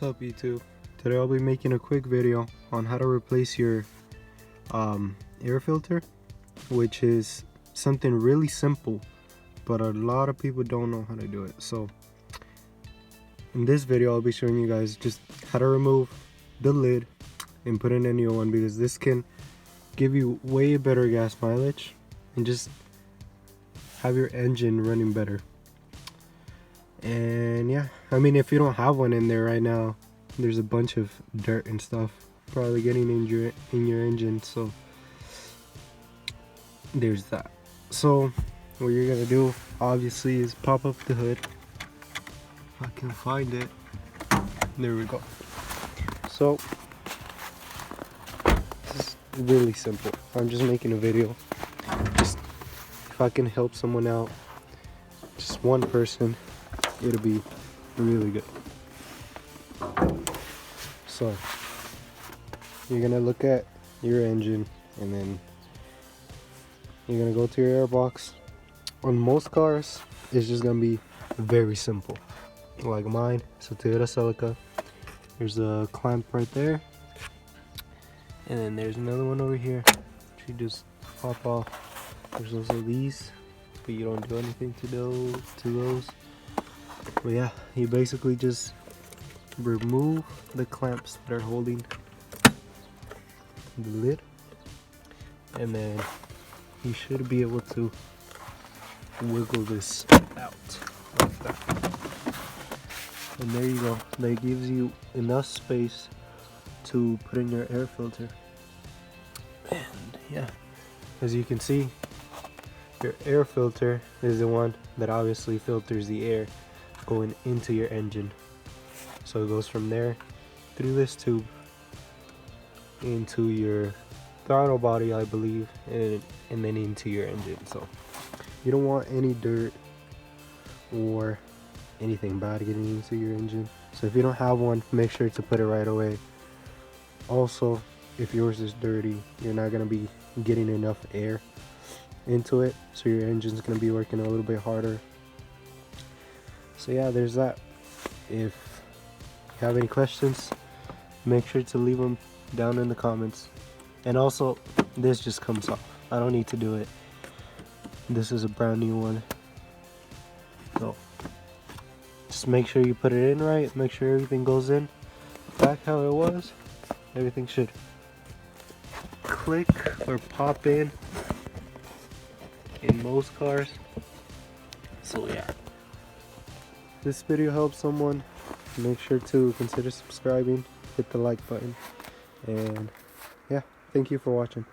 What's up, YouTube? Today I'll be making a quick video on how to replace your air filter, which is something really simple, but a lot of people don't know how to do it. So in this video I'll be showing you guys just how to remove the lid and put in a new one, because this can give you way better gas mileage and just have your engine running better. And yeah, I mean, if you don't have one in there right now, there's a bunch of dirt and stuff probably getting in your engine, so there's that. So what you're gonna do obviously is pop up the hood. If I can find it, there we go. So this is really simple. I'm just making a video, just if I can help someone out, just one person, it'll be really good. So you're gonna look at your engine, and then you're gonna go to your air box. On most cars, it's just gonna be very simple. Like mine, it's a Toyota Celica. There's a clamp right there, and then there's another one over here. You just pop off. There's also these, but you don't do anything to those. But yeah, you basically just remove the clamps that are holding the lid, and then you should be able to wiggle this out like that. And there you go. That gives you enough space to put in your air filter. And yeah, as you can see, your air filter is the one that obviously filters the air going into your engine. So it goes from there through this tube into your throttle body, I believe, and then into your engine. So you don't want any dirt or anything bad getting into your engine. So if you don't have one, make sure to put it right away. Also, if yours is dirty, you're not going to be getting enough air into it, so your engine's going to be working a little bit harder. So yeah, there's that. If you have any questions, make sure to leave them down in the comments. And also, this just comes off. I don't need to do it. This is a brand new one. So just make sure you put it in right, make sure everything goes in back how it was. Everything should click or pop in most cars. So yeah, if this video helps someone, make sure to consider subscribing, hit the like button, and yeah, thank you for watching.